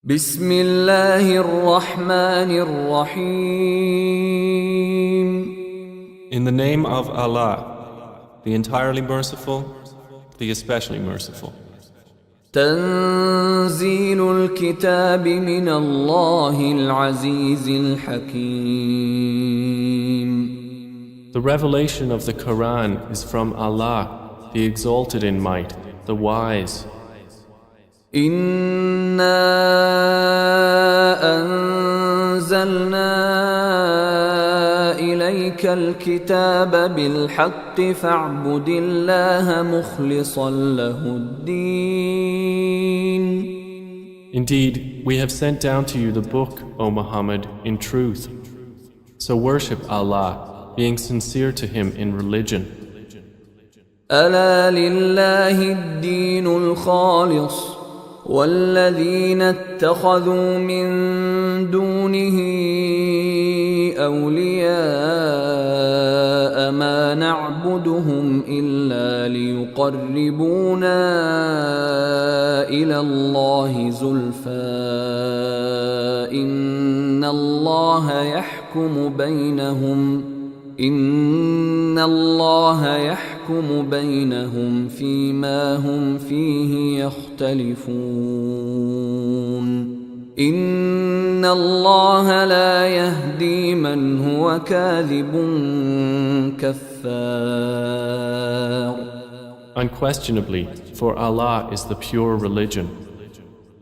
بسم الله الرحمن الرحيم. In the name of Allah, the entirely merciful, the especially merciful. تنزيل الكتاب من الله العزيز الحكيم. The revelation of the Quran is from Allah, the exalted in might, the wise. إنا أنزلنا إليك الكتاب بالحق فاعبد الله مخلصا له الدين. Indeed, we have sent down to you the book, O Muhammad, in truth. So worship Allah, being sincere to Him in religion. ألا لله الدين الخالص والذين اتخذوا من دونه أولياء ما نعبدهم إلا ليقربونا إلى الله زلفى إن الله يحكم بينهم فيما هم فيه يختلفون إن الله لا يهدي من هو كاذب كفار. Unquestionably, for Allah is the pure religion.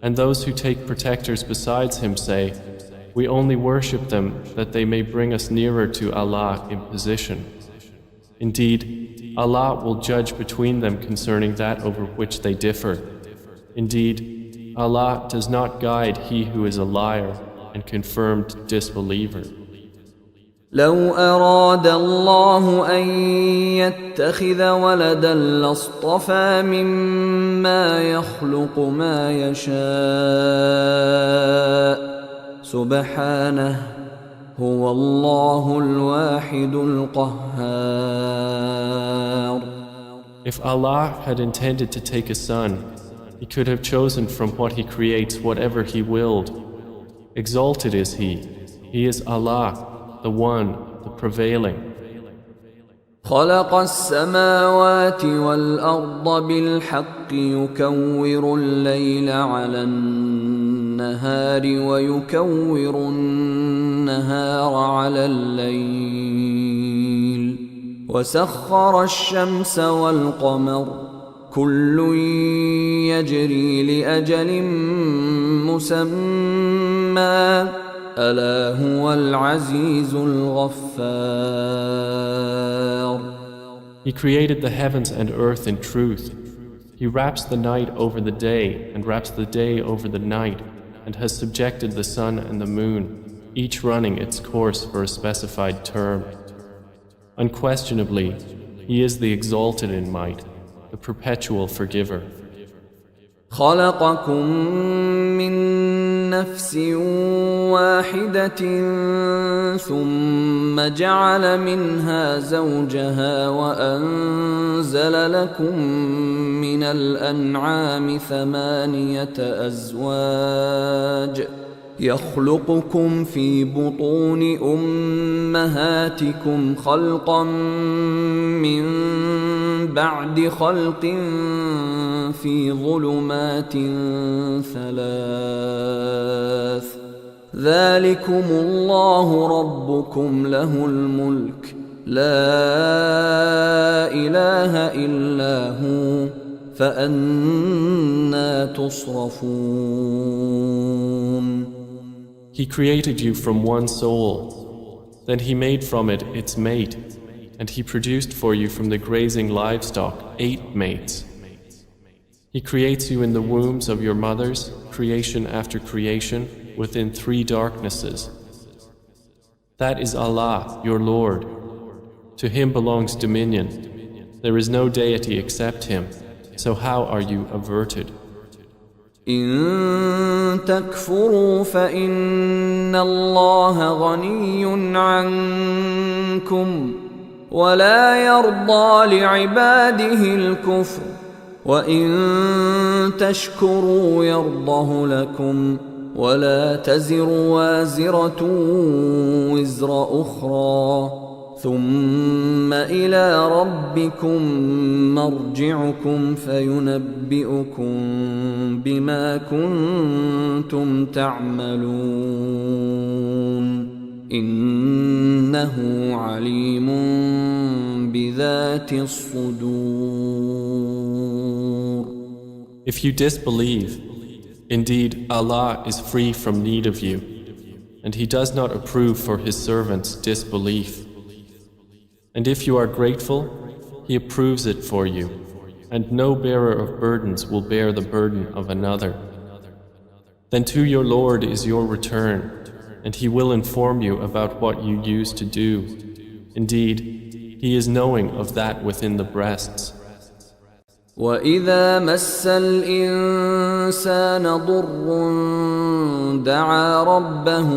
And those who take protectors besides Him say, we only worship them that they may bring us nearer to Allah in position. Indeed, Allah will judge between them concerning that over which they differ. Indeed, Allah does not guide he who is a liar and confirmed disbeliever. لو أراد الله أن يتخذ ولدا لاصطفى مما يخلق ما يشاء سبحانه هو الله الواحد القهار. If Allah had intended to take a son, He could have chosen from what He creates whatever He willed. Exalted is He. He is Allah, the One, the Prevailing. خلق السماوات والأرض بالحق يكور الليل على النهار ويكور النهار على الليل وسخر الشمس والقمر كل يجري لأجل مسمى ألا هو العزيز الغفار. He created the heavens and earth in truth. He wraps the night over the day and wraps the day over the night and has subjected the sun and the moon, each running its course for a specified term. Unquestionably, He is the exalted in might, the perpetual forgiver. خلقكم من نفس واحدة ثم جعل منها زوجها وأنزل لكم من الأنعام 8 أزواج يخلقكم في بطون أمهاتكم خلقا من بعد خلق في ظلمات 3 ذلكم الله ربكم له الملك لا إله إلا هو فأنى تصرفون. He created you from one soul. Then He made from it its mate, and He produced for you from the grazing livestock 8 mates. He creates you in the wombs of your mothers, creation after creation, within 3 darknesses. That is Allah, your Lord. To Him belongs dominion. There is no deity except Him. So how are you averted? إن تكفروا فإن الله غني عنكم ولا يرضى لعباده الكفر وإن تشكروا يرضه لكم ولا تزر وازرة وزر أخرى ثم إلى ربكم مرجعكم فينبئكم بما كنتم تعملون إنه عليم بذات الصدور. If you disbelieve, indeed Allah is free from need of you, and He does not approve for His servants' disbelief. And if you are grateful, He approves it for you, and no bearer of burdens will bear the burden of another. Then to your Lord is your return, and He will inform you about what you used to do. Indeed, He is knowing of that within the breasts. وَإِذَا مَسَّ الْإِنسَانَ ضُرٌّ دَعَا رَبَّهُ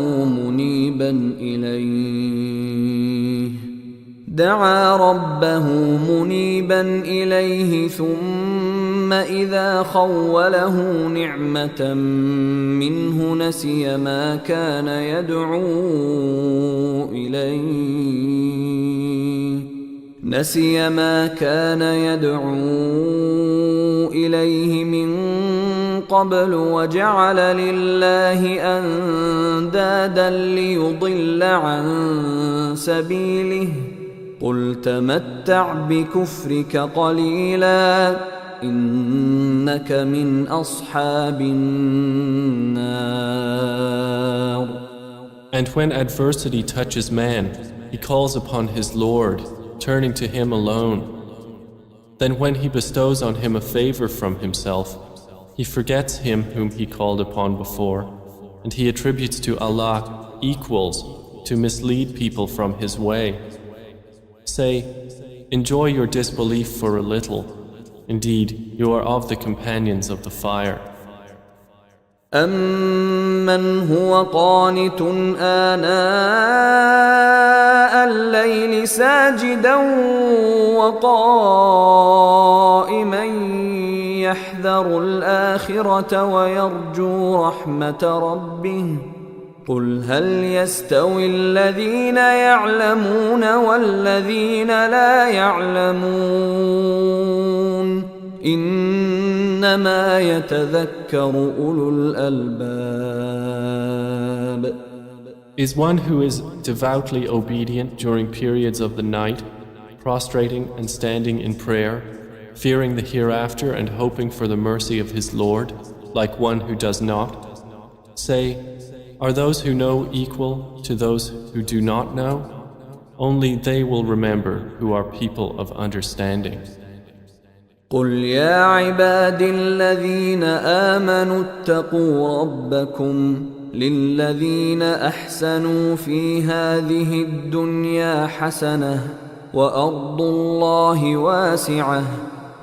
مُنِيبًا إِلَيْهِ ثُمَّ إِذَا خَوَّلَهُ نِعْمَةً مِّنْهُ نَسِيَ ما كان يدعو إليه من قبل وجعل لله أندادا ليضل عن سبيله قل تمتع بكفرك قليلا إنك من أصحاب النار. And when adversity touches man, he calls upon his Lord, turning to Him alone. Then when He bestows on him a favor from Himself, he forgets Him whom he called upon before, and he attributes to Allah equals to mislead people from His way. Say, enjoy your disbelief for a little. Indeed, you are of the companions of the fire. أَمَّنْ هُوَ قَانِتٌ آنَاءَ اللَّيْلِ سَاجِدًا وَقَائِمًا يَحْذَرُ الْآخِرَةَ وَيَرْجُو رَحْمَةَ رَبِّهِ قُلْ هَلْ يَسْتَوِي الَّذِينَ يَعْلَمُونَ وَالَّذِينَ لَا يَعْلَمُونَ إنما يتذكر أولو الألباب. Is one who is devoutly obedient during periods of the night, prostrating and standing in prayer, fearing the hereafter and hoping for the mercy of his Lord, like one who does not? Say, are those who know equal to those who do not know? Only they will remember who are people of understanding. قل يا عبادي الذين آمنوا اتقوا ربكم للذين أحسنوا في هذه الدنيا حسنة وأرض الله واسعة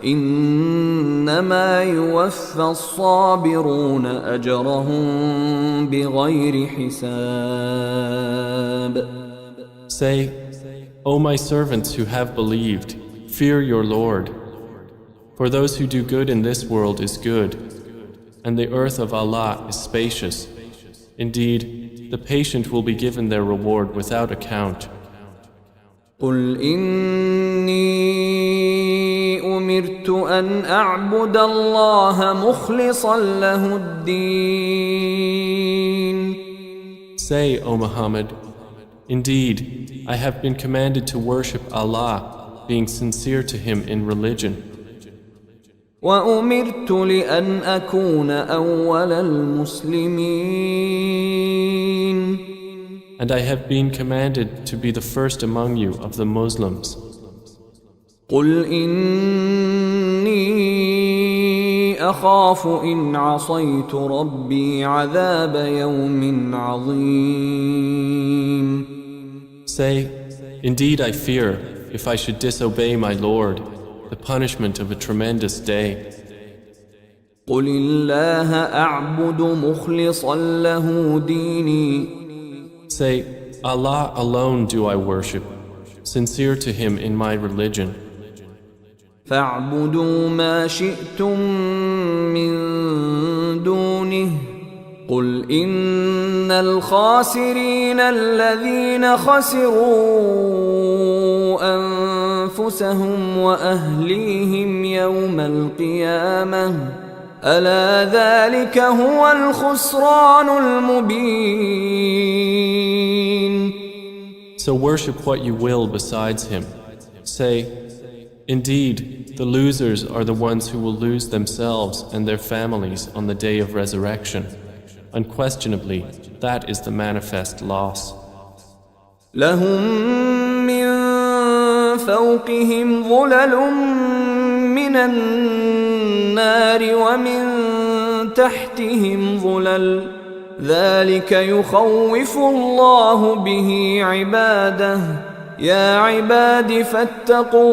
إنما يوفى الصابرون أجرهم بغير حساب. Say, O my servants who have believed, fear your Lord. For those who do good in this world is good, and the earth of Allah is spacious. Indeed, the patient will be given their reward without account. قل إني أمرت أن أعبد الله مخلصا له الدين. Say, O Muhammad, indeed, I have been commanded to worship Allah, being sincere to Him in religion. وأمرت لأن أكون أول المسلمين. And I have been commanded to be the first among you of the Muslims. قل إني أخاف إن عصيت ربي عذاب يوم عظيم. Say, indeed I fear, if I should disobey my Lord, the punishment of a tremendous day. قل الله أعبد مخلصا له ديني. Say, Allah alone do I worship, sincere to Him in my religion. فاعبدوا ما شئتم من دونه قل إن الخاسرين الذين خسروا أنفسهم وأهليهم يوم القيامة ألا ذلك هو الخسران المبين. So worship what you will besides him. Say, indeed, the losers are the ones who will lose themselves and their families on the day of resurrection. Unquestionably, that is the manifest loss. لهم من فوقهم ظلل من النار ومن تحتهم ظلل ذلك يخوف الله به عباده يا عباد فاتقون.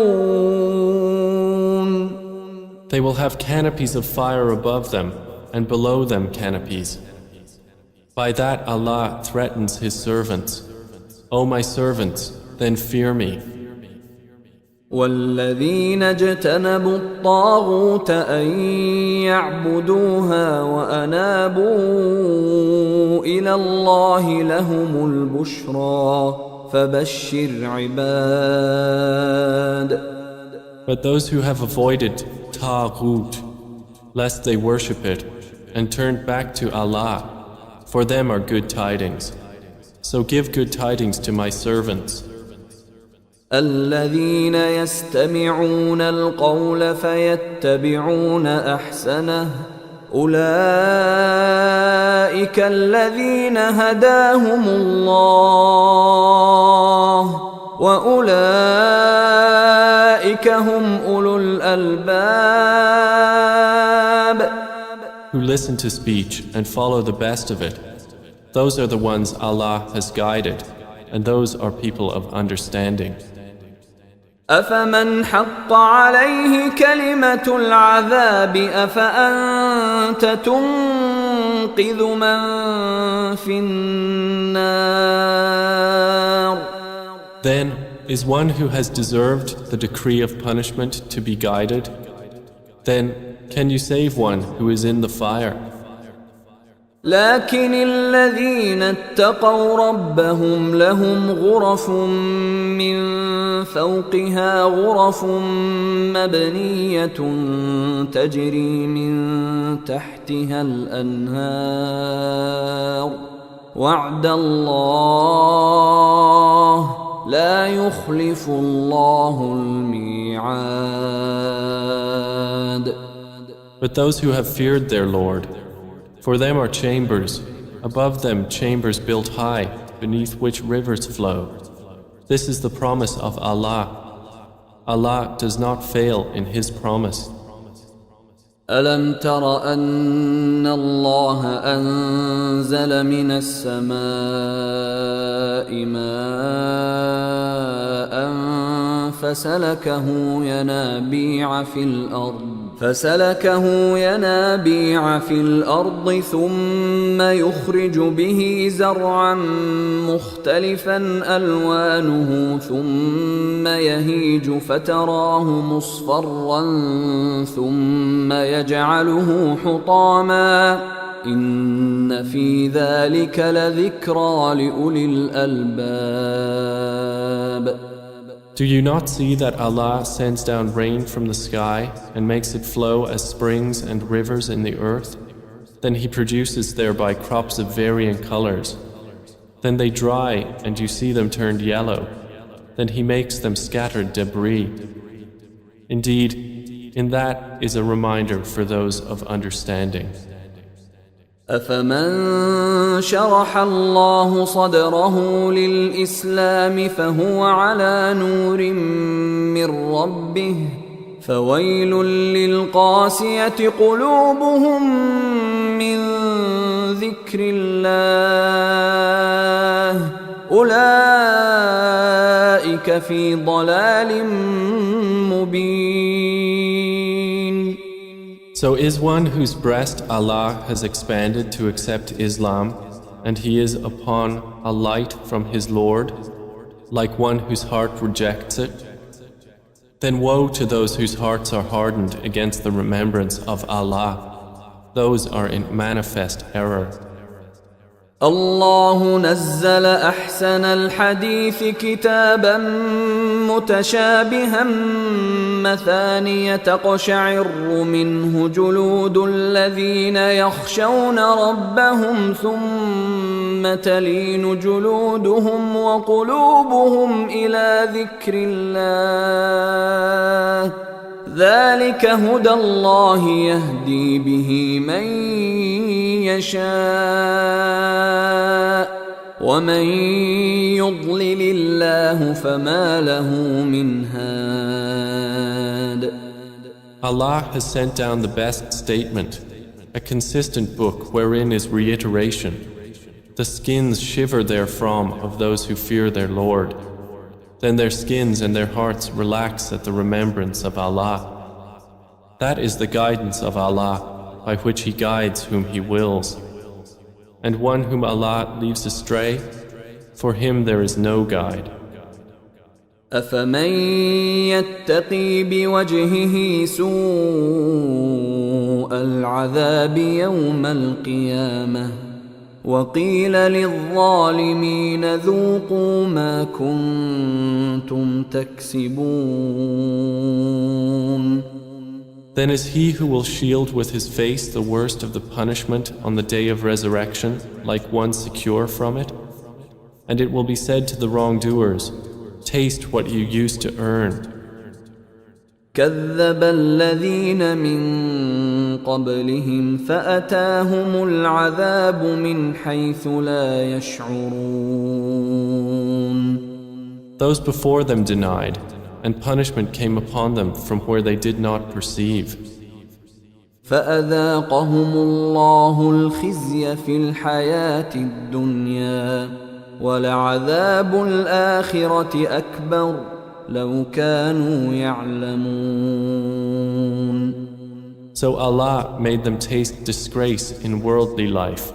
They will have canopies of fire above them and below them canopies. By that Allah threatens His servants. O my servants, then fear me. والذين اجتنبوا الطاغوت أن يعبدوها وأنابوا إلى الله لهم البشرى فبشر عباد. But those who have avoided Taghut, lest they worship it, and turned back to Allah, for them are good tidings. So give good tidings to my servants. الذين يستمعون القول فيتبعون أحسنه أولئك الذين هداهم الله وأولئك هم أولو الألباب. Who listen to speech and follow the best of it, those are the ones Allah has guided, and those are people of understanding. أفمن حق عليه كلمة العذاب أفأنت تنقذ من في النار. Then is one who has deserved the decree of punishment to be guided? Then can you save one who is in the fire? لكن الذين اتقوا ربهم لهم غرف من فوقها غرف مبنية تجري من تحتها الأنهار وعد الله لا يخلف الله الميعاد. But those who have feared their Lord, for them are chambers, above them chambers built high, beneath which rivers flow. This is the promise of Allah. Allah does not fail in His promise. ألم تر أن الله أنزل من السماء ماء فسلكه ينابيع في الأرض ثم يخرج به زرعا مختلفا ألوانه ثم يهيج فتراه مصفرا ثم يجعله حطاما إن في ذلك لذكرى لأولي الألباب. Do you not see that Allah sends down rain from the sky and makes it flow as springs and rivers in the earth? Then He produces thereby crops of varying colors. Then they dry and you see them turned yellow. Then He makes them scattered debris. Indeed, in that is a reminder for those of understanding. أفمن شرح الله صدره للإسلام فهو على نور من ربه فويل للقاسية قلوبهم من ذكر الله أولئك في ضلال مبين. So is one whose breast Allah has expanded to accept Islam, and he is upon a light from his Lord, like one whose heart rejects it? Then woe to those whose hearts are hardened against the remembrance of Allah. Those are in manifest error. الله نزل أحسن الحديث كتابا متشابها مثانية تقشعر منه جلود الذين يخشون ربهم ثم تلين جلودهم وقلوبهم إلى ذكر الله ذلك هدى الله يهدي به من يشاء ومن يضلل الله فما له من هاد. Allah has sent down the best statement, a consistent book wherein is reiteration. The skins shiver therefrom of those who fear their Lord. Then their skins and their hearts relax at the remembrance of Allah. That is the guidance of Allah, by which He guides whom He wills. And one whom Allah leaves astray, for him there is no guide. أفمن يتقي بوجهه سوء العذاب يوم القيامة وقيل للظالمين ذوقوا ما كنتم تكسبون. Then is he who will shield with his face the worst of the punishment on the day of resurrection like one secure from it? And it will be said to the wrongdoers, taste what you used to earn. كذب الذين من قبلهم فأتاهم العذاب من حيث لا يشعرون. Those before them denied, and punishment came upon them from where they did not perceive. فأذاقهم الله الخزي في الحياة الدنيا ولعذاب الآخرة أكبر لو كانوا يعلمون. So Allah made them taste disgrace in worldly life,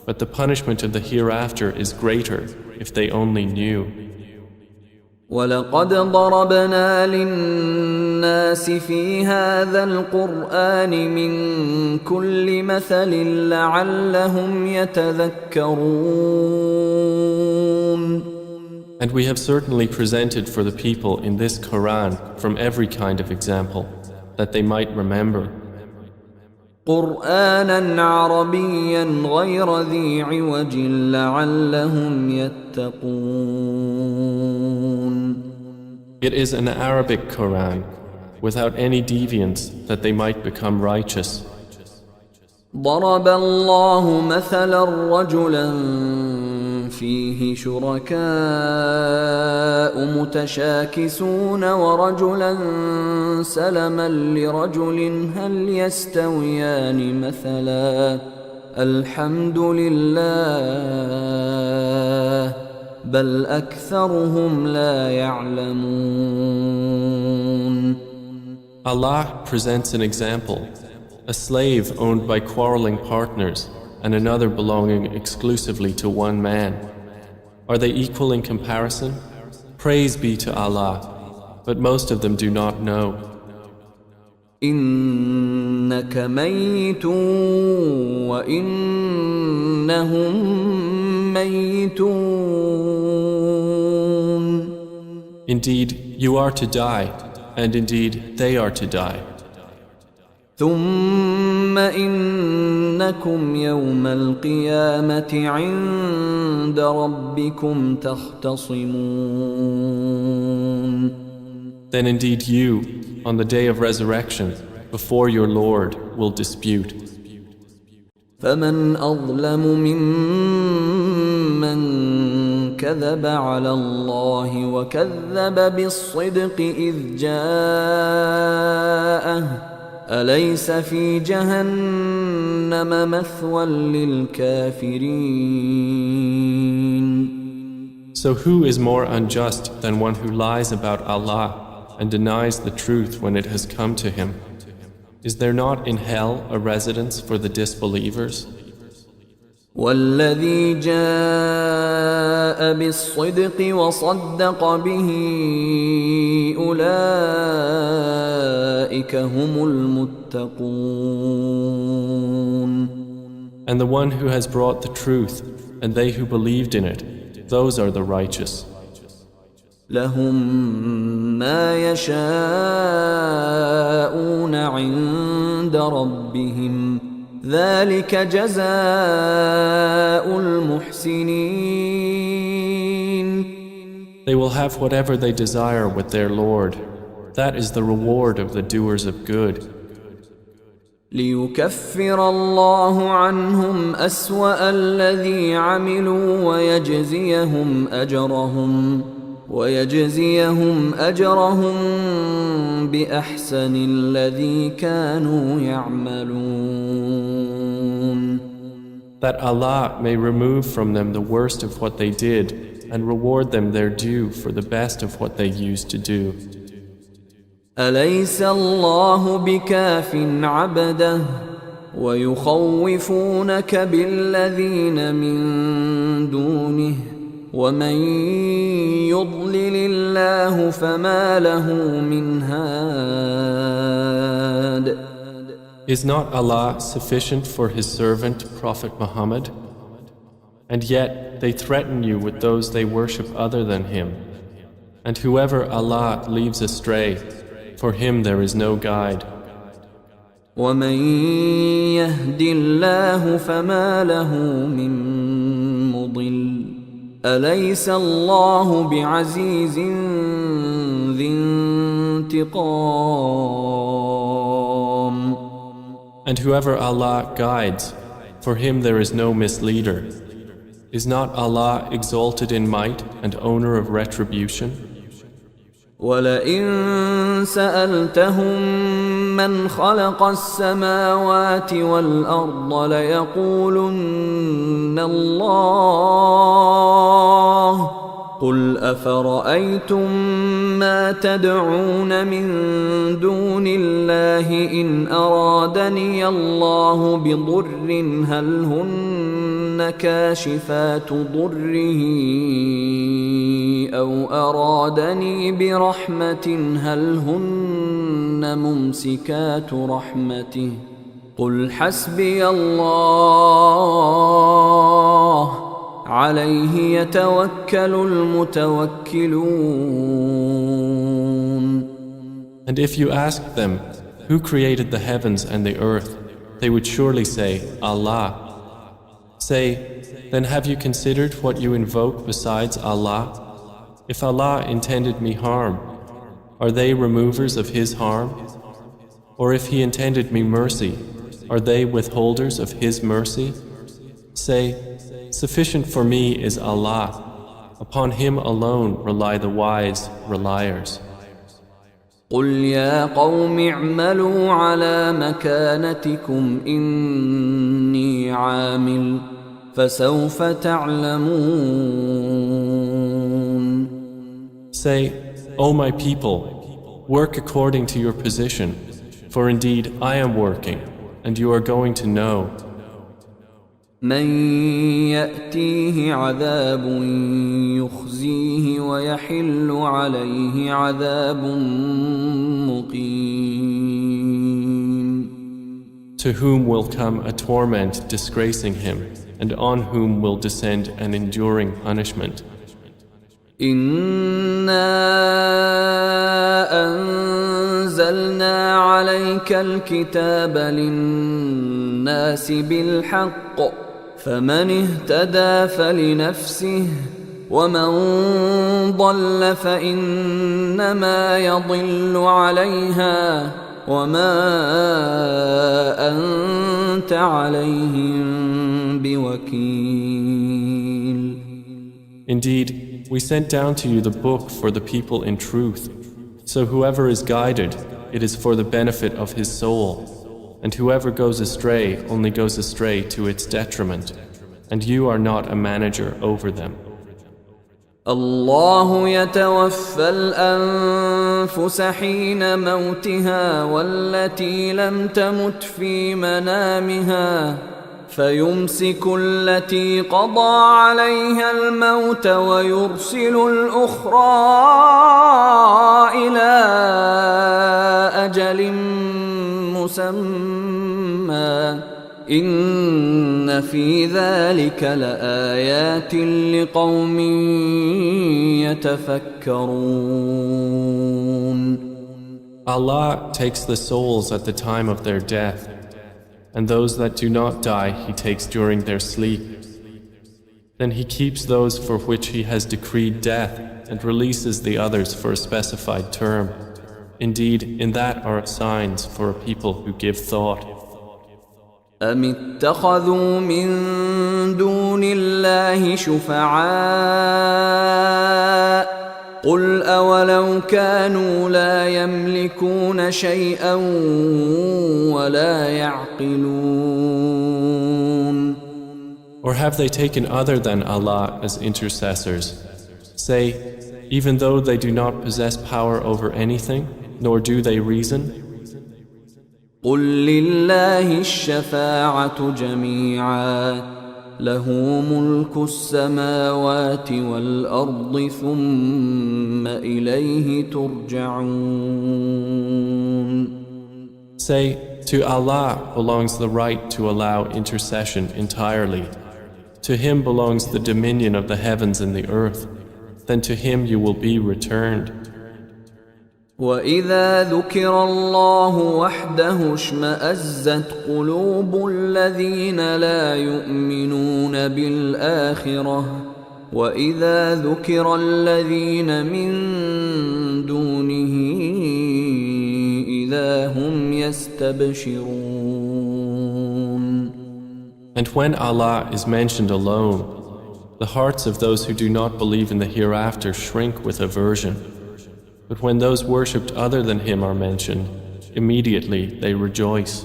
but the punishment of the hereafter is greater if they only knew. ولقد ضربنا للناس في هذا القرآن من كل مثل لعلهم يتذكرون. And we have certainly presented for the people in this Quran from every kind of example, that they might remember. قرآنا عربيا غير ذي عوج لعلهم يتقون. It is an Arabic Quran, without any deviance, that they might become righteous. ضرب الله مثلا رجلا فيه شركاء متشاكسون ورجلا سلما لرجل هل يستويان مثلا الحمد لله بل أكثرهم لا يعلمون. Allah presents an example, a slave owned by quarreling partners and another belonging exclusively to one man. Are they equal in comparison? Praise be to Allah, but most of them do not know. إنك ميت وإنهم ميتون. Indeed, you are to die, and indeed they are to die. ثم إنكم يوم القيامة عند ربكم تختصمون. Then indeed you, on the day of resurrection, before your Lord, will dispute. فمن أظلم ممن كذب على الله وكذب بالصدق إذ جاءه أليس في جهنم مثوى للكافرين. So who is more unjust than one who lies about Allah and denies the truth when it has come to him? Is there not in hell a residence for the disbelievers? والذي جاء بالصدق وصدق به أولئك هم المتقون. And the one who has brought the truth and they who believed in it, those are the righteous. لهم ما يشاءون عند ربهم ذلك جزاء المحسنين. They will have whatever they desire with their Lord. That is the reward of the doers of good. ليكفر الله عنهم أسوأ الذي عملوا ويجزيهم أجرهم بأحسن الذي كانوا يعملون. That Allah may remove from them the worst of what they did and reward them their due for the best of what they used to do. أليس الله بكاف عبده ويخوفونك بالذين من دونه ومن يضلل الله فما له من هاد. Is not Allah sufficient for His servant Prophet Muhammad? And yet they threaten you with those they worship other than Him. And whoever Allah leaves astray, for him there is no guide. ومن يهد الله فما له من مضل أليس الله بعزيز ذي انتقام. And whoever Allah guides, for him there is no misleader. Is not Allah exalted in might and owner of retribution? ولئن سألتهم من خلق السماوات والأرض ليقولن الله قل أفرأيتم ما تدعون من دون الله إن أرادني الله بضر هل هن كاشفات ضره أو أرادني برحمة هل هن ممسكات رحمته قل حسبي الله عليه يتوكل المتوكلون. And if you asked them, who created the heavens and the earth, they would surely say, Allah. Say, then have you considered what you invoke besides Allah? If Allah intended me harm, are they removers of His harm? Or if He intended me mercy, are they withholders of His mercy? Say, sufficient for me is Allah. Upon Him alone rely the wise reliers. قل يا قوم اعملوا على مكانتكم إني عامل فسوف تعلمون. Say, O my people, work according to your position, for indeed I am working, and you are going to know. من يأتيه عذاب يخزيه ويحل عليه عذاب مقيم. To whom will come a torment disgracing him, and on whom will descend an enduring punishment. إنا أنزلنا عليك الكتاب للناس بالحق فمن اهتدى فلنفسه ومن ضل فإنما يضل عليها وما أنت عليهم بوكيل. Indeed, we sent down to you the book for the people in truth. So whoever is guided, it is for the benefit of his soul. And whoever goes astray only goes astray to its detriment. And you are not a manager over them. الله يتوفى الأنفس حين موتها والتي لم تمت في منامها فيمسك التي قضى عليها الموت ويرسل الأخرى إلى أجل مسمى إن في ذلك لآيات لقوم يتفكرون. Allah takes the souls at the time of their death, and those that do not die He takes during their sleep. Then He keeps those for which He has decreed death and releases the others for a specified term. Indeed, in that are signs for a people who give thought. أم اتخذوا من دون الله شفعاء قل أولو كانوا لا يملكون شيئا ولا يعقلون. Or have they taken other than Allah as intercessors? Say, even though they do not possess power over anything, nor do they reason? قل لله الشفاعة جميعا له ملك السماوات والأرض ثم إليه ترجعون. Say, to Allah belongs the right to allow intercession entirely. To Him belongs the dominion of the heavens and the earth. Then to Him you will be returned. وَإِذَا ذُكِرَ اللَّهُ وَحْدَهُ اشْمَأَزَّتْ قُلُوبُ الَّذِينَ لَا يُؤْمِنُونَ بِالْآخِرَةِ وَإِذَا ذُكِرَ الَّذِينَ مِن دُونِهِ إِذَا هُمْ يَسْتَبْشِرُونَ. And when Allah is mentioned alone, the hearts of those who do not believe in the hereafter shrink with aversion. But when those worshipped other than Him are mentioned, immediately they rejoice.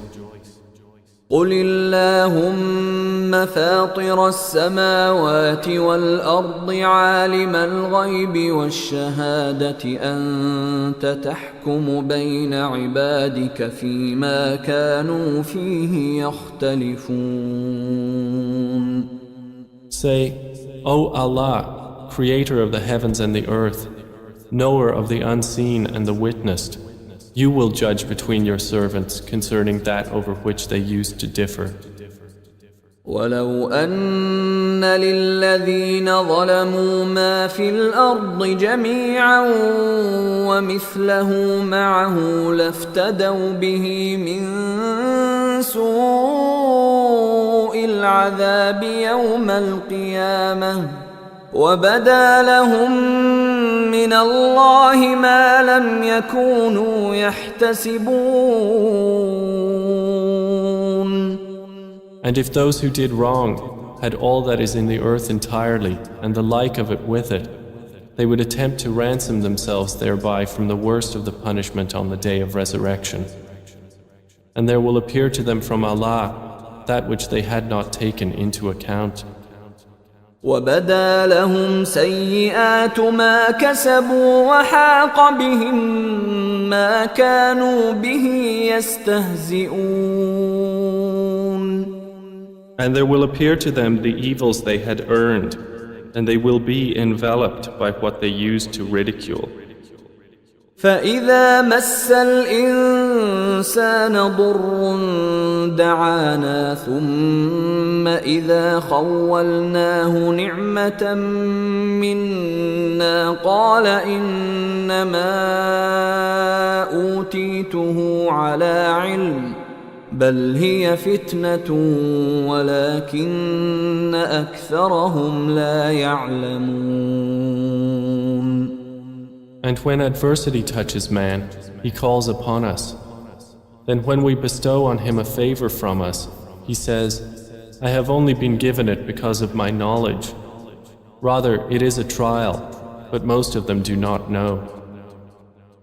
قُلِ اللَّهُمَّ فَاطِرَ السَّمَاوَاتِ وَالْأَرْضِ عَالِمَ الْغَيْبِ وَالشَّهَادَةِ أَنْتَ تَحْكُمُ بَيْنَ عِبَادِكَ فِيمَا كَانُوا فِيهِ يَخْتَلِفُونَ. Say, O Allah, Creator of the heavens and the earth, knower of the unseen and the witnessed, you will judge between your servants concerning that over which they used to differ. وَلَوْ أَنَّ لِلَّذِينَ ظَلَمُوا مَا فِي الْأَرْضِ جَمِيعًا وَمِثْلَهُ مَعَهُ لَافْتَدَوْا بِهِ مِنْ سُوءِ الْعَذَابِ يَوْمَ الْقِيَامَةِ وَبَدَا لَهُم مِّنَ اللَّهِ مَا لَمْ يَكُونُوا يَحْتَسِبُونَ. And if those who did wrong had all that is in the earth entirely and the like of it with it, they would attempt to ransom themselves thereby from the worst of the punishment on the day of resurrection. And there will appear to them from Allah that which they had not taken into account. وَبَدَا لَهُمْ سَيِّئَاتُ مَا كَسَبُوا وَحَاقَ بِهِم مَّا كَانُوا بِهِ يَسْتَهْزِئُونَ. And there will appear to them the evils they had earned, and they will be enveloped by what they used to ridicule. فَإِذَا مَسَّ الْإِنسَانَ ضُرٌّ دَعَانَا ثُمَّ إِذَا خَوَّلْنَاهُ نِعْمَةً مِنَّا قَالَ إِنَّمَا أُوتِيتُهُ عَلَى عِلْمٍ بَلْ هِيَ فِتْنَةٌ وَلَكِنَّ أَكْثَرَهُمْ لَا يَعْلَمُونَ. And when adversity touches man, he calls upon us. Then when we bestow on him a favor from us, he says, I have only been given it because of my knowledge. Rather, it is a trial, but most of them do not know.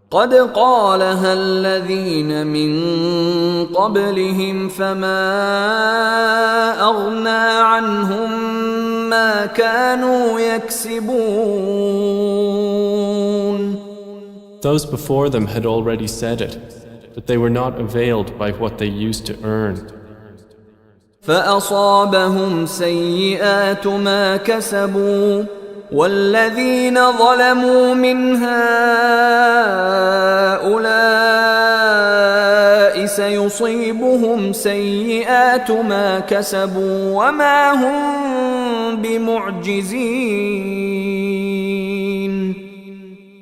قد قالها الذين من قبلهم فما أغنى عنهم ما كانوا يكسبون. Those before them had already said it, but they were not availed by what they used to earn. فأصابهم سيئات ما كسبوا والذين ظلموا من هؤلاء سيصيبهم سيئات ما كسبوا وما هم بمعجزين.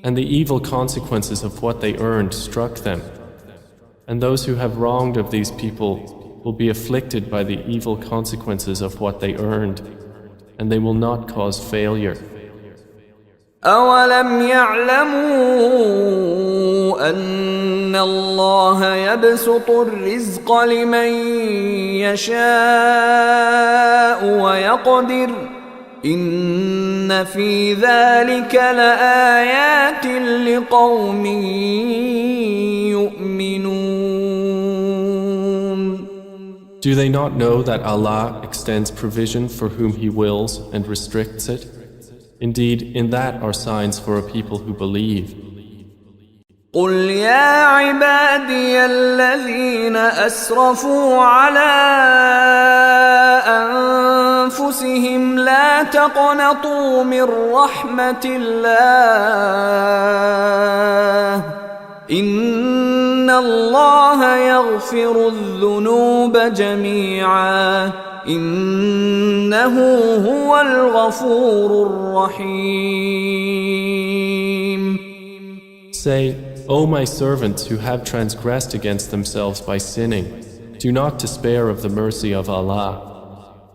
And the evil consequences of what they earned struck them. And those who have wronged of these people will be afflicted by the evil consequences of what they earned, and they will not cause failure. أولم يعلموا أن الله يبسط الرزق لمن يشاء ويقدر إن في ذلك لآيات لقوم يؤمنون. Do they not know that Allah extends provision for whom He wills and restricts it? Indeed, in that are signs for a people who believe. قل يا عبادي الذين أسرفوا على أنفسهم لا تقنطوا من رحمة الله إن الله يغفر الذنوب جميعا إنه هو الغفور الرحيم. Say, O my servants who have transgressed against themselves by sinning, do not despair of the mercy of Allah.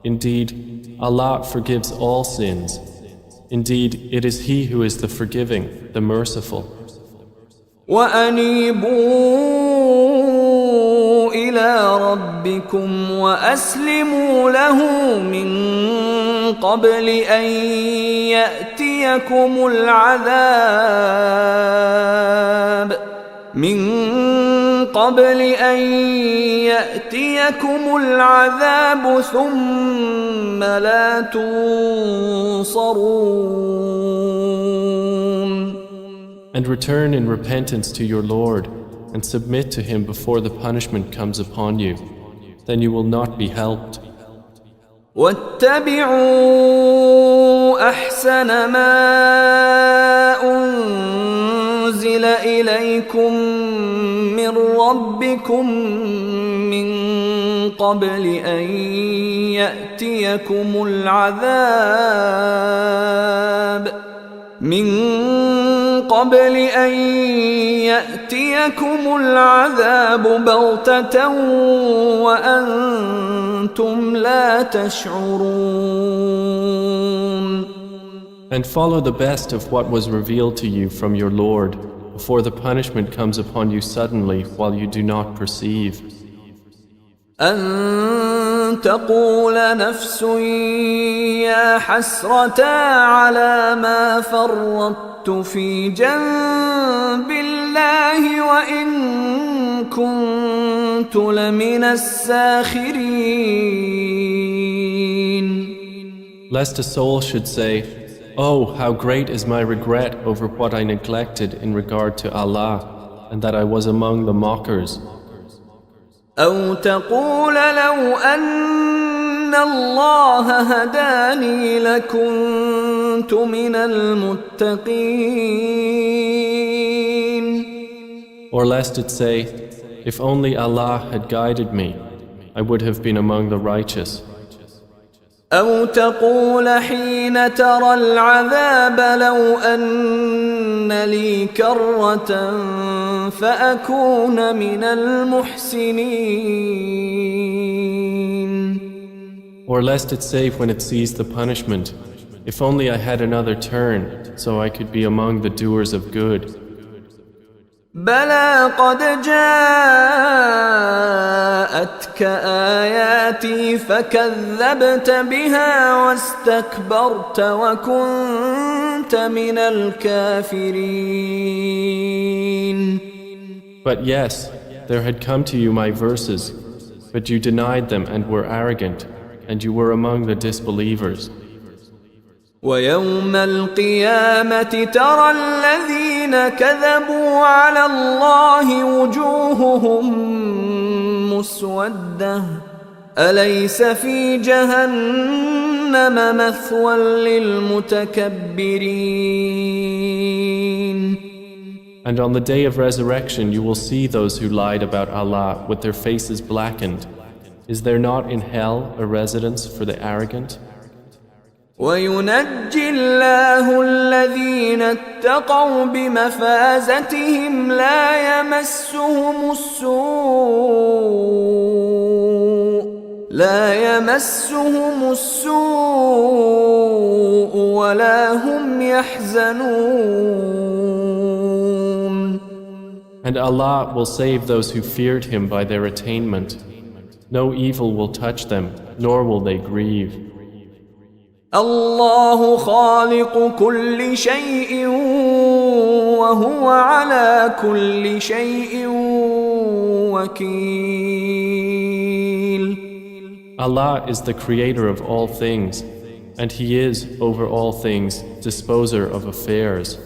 Indeed, Allah forgives all sins. Indeed, it is He who is the forgiving, the merciful. وأنيبوا إلى ربكم وأسلموا له من قبل أن يأتيكم العذاب ثم لا تنصرون. And return in repentance to your Lord and submit to Him before the punishment comes upon you. Then you will not be helped. واتبعوا أحسن ما أنزل إليكم من ربكم من قبل أن يأتيكم العذاب بغتة وأنتم لا تشعرون. And follow the best of what was revealed to you from your Lord before the punishment comes upon you suddenly while you do not perceive. أن تقول نفس يا حسرة على ما فرطت في جنب الله وإن كنت لمن الساخرين. Lest a soul should say, Oh, how great is my regret over what I neglected in regard to Allah, and that I was among the mockers. أو تقول لو أن الله هداني لكنت من المتقين. Or lest it say, If only Allah had guided me, I would have been among the righteous. أو تقول حين ترى العذاب لو أن لي كرة فأكون من المحسنين. Or lest it say when it sees the punishment, If only I had another turn, so I could be among the doers of good. بلى قد جاءتك آياتي فكذبت بها واستكبرت وكنت من الكافرين. But yes, there had come to you my verses, but you denied them and were arrogant, and you were among the disbelievers. ويوم القيامة ترى الذين كذبوا على الله وجوههم مسودة أليس في جهنم مثوى للمتكبرين. And on the day of resurrection you will see those who lied about Allah with their faces blackened. Is there not in hell a residence for the arrogant? وينجي الله الذين اتقوا بمفازتهم لا يمسهم السوء ولا هم يحزنون. And Allah will save those who feared Him by their attainment. No evil will touch them, nor will they grieve. الله خالق كل شيء وهو على كل شيء وكيل. Allah is the creator of all things, and He is, over all things, disposer of affairs.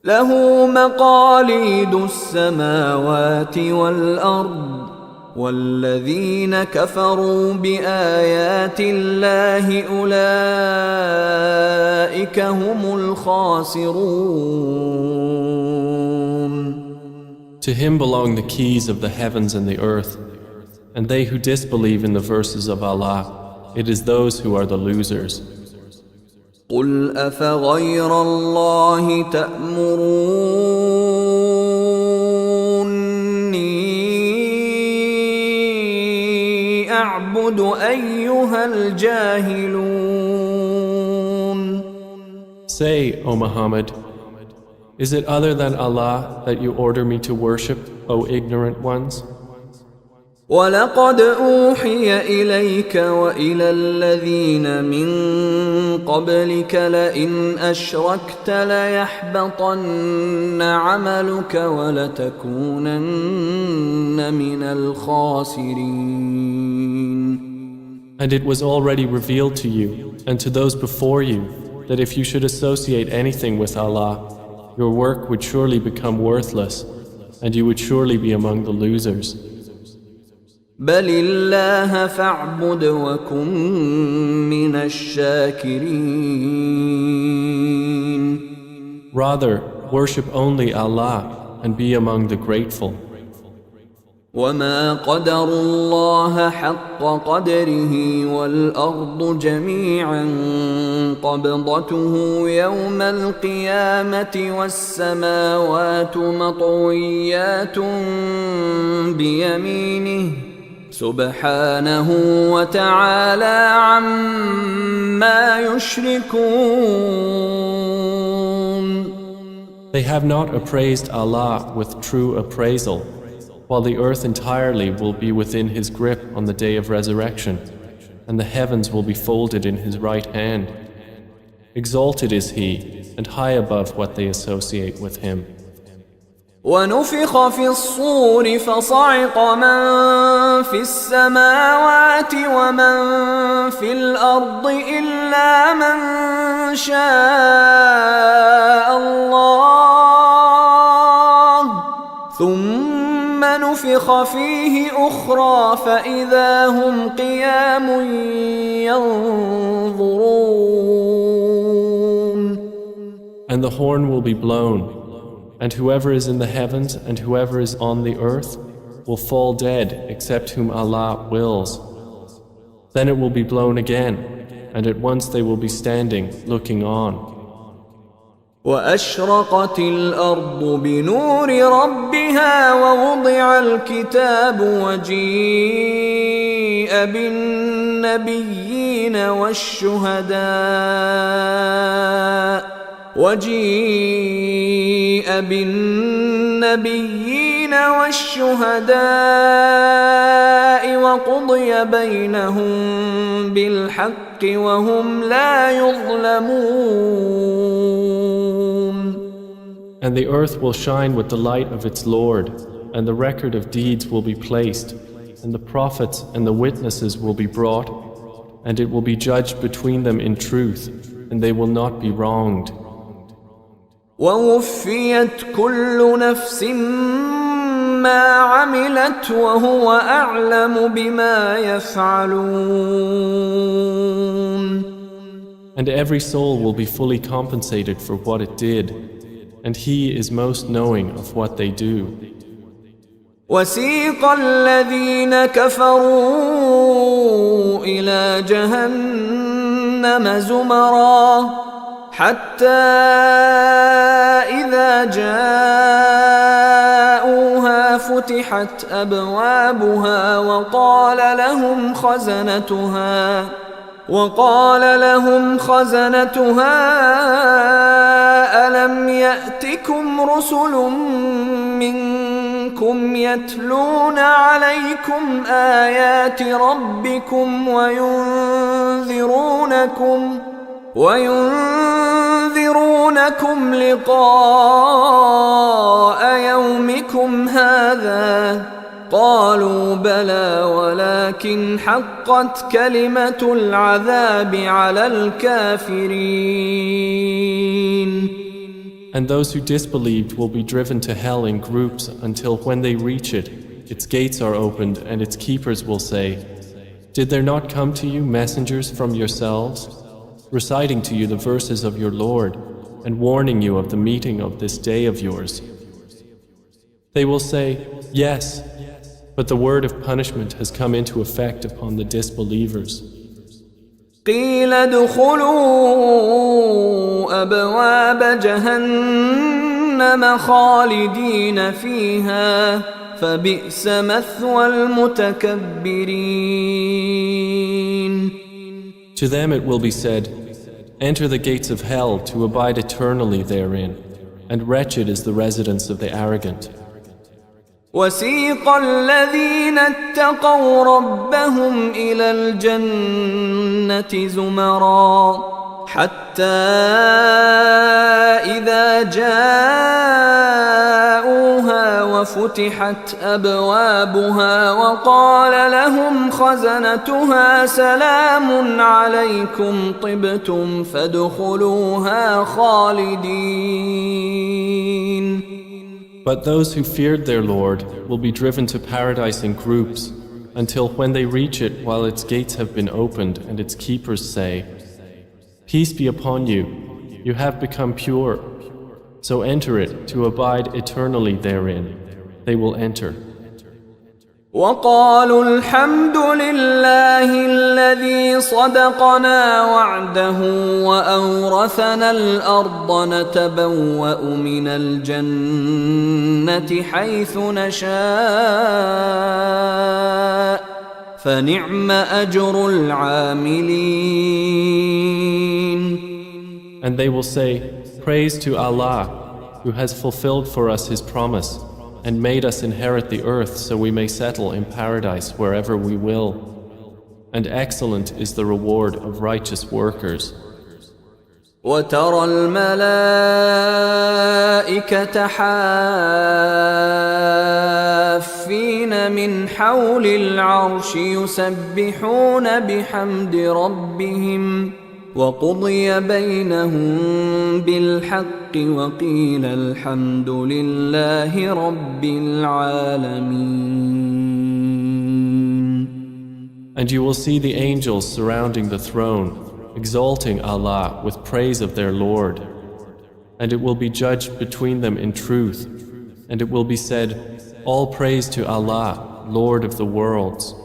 له مقاليد السماوات والأرض والذين كفروا بآيات الله أولئك هم الخاسرون. To Him belong the keys of the heavens and the earth, and they who disbelieve in the verses of Allah, it is those who are the losers. قل أفغير الله تأمروني أعبد أيها الجاهلون. Say, O Muhammad, is it other than Allah that you order me to worship, O ignorant ones? ولقد أوحي إليك وإلى الذين من قبلك لئن أشركت ليحبطن عملك ولتكونن من الخاسرين. And it was already revealed to you and to those before you that if you should associate anything with Allah, your work would surely become worthless and you would surely be among the losers. بل الله فاعبد وكن من الشاكرين. Rather, worship only Allah and be among the grateful. وما قدر الله حق قدره والأرض جميعا قبضته يوم القيامة والسماوات مطويات بيمينه سبحانه وتعالى عما يشركون. They have not appraised Allah with true appraisal, while the earth entirely will be within His grip on the day of resurrection, and the heavens will be folded in His right hand. Exalted is He, and high above what they associate with Him. ونفخ في الصور فصعق من في السماوات ومن في الأرض إلا من شاء الله ثم نفخ فيه أخرى فإذا هم قيام ينظرون. And the horn will be blown, and whoever is in the heavens and whoever is on the earth will fall dead except whom Allah wills. Then it will be blown again, and at once they will be standing, looking on. وأشرقت الأرض بنور ربها ووضع الكتاب وجيء بالنبيين والشهداء وقضي بينهم بالحق وهم لا يظلمون. And the earth will shine with the light of its Lord, and the record of deeds will be placed, and the prophets and the witnesses will be brought, and it will be judged between them in truth, and they will not be wronged. ووفيت كل نفس ما عملت وهو أعلم بما يفعلون. And every soul will be fully compensated for what it did, and He is most knowing of what they do. وسيق الذين كفروا إلى جهنم زمرا حتى إذا جاءوها فتحت أبوابها وقال لهم خزنتها ألم يأتكم رسل منكم يتلون عليكم آيات ربكم وينذرونكم لقاء يومكم هذا قالوا بلى ولكن حقت كلمة العذاب على الكافرين. And those who disbelieved will be driven to hell in groups until when they reach it, its gates are opened and its keepers will say, Did there not come to you messengers from yourselves, reciting to you the verses of your Lord and warning you of the meeting of this day of yours? They will say, Yes, but the word of punishment has come into effect upon the disbelievers. قيل ادخلوا أبواب جهنم خالدين فيها فبئس مثوى المتكبرين. To them it will be said, Enter the gates of hell to abide eternally therein, and wretched is the residence of the arrogant. وسيق الذين اتقوا ربهم إلى الجنة زمرا حتى إذا جاءوها وفتحت أبوابها وقال لهم خزنتها سلام عليكم طبتم فادخلوها خالدين. But those who feared their Lord will be driven to paradise in groups until when they reach it while its gates have been opened and its keepers say, Peace be upon you, you have become pure, so enter it to abide eternally therein. They will enter. وقالوا الحمد لله الذي صدقنا وعده وأورثنا الأرض نتبوأ من الجنة حيث نشاء فنعم أجر العاملين. And they will say, Praise to Allah, who has fulfilled for us His promise and made us inherit the earth so we may settle in paradise wherever we will. And excellent is the reward of righteous workers. وترى الملائكة حافين من حول العرش يسبحون بحمد ربهم وقضي بينهم بالحق وقيل الحمد لله رب العالمين. And you will see the angels surrounding the throne, exalting Allah with praise of their Lord. And it will be judged between them in truth, and it will be said, All praise to Allah, Lord of the worlds.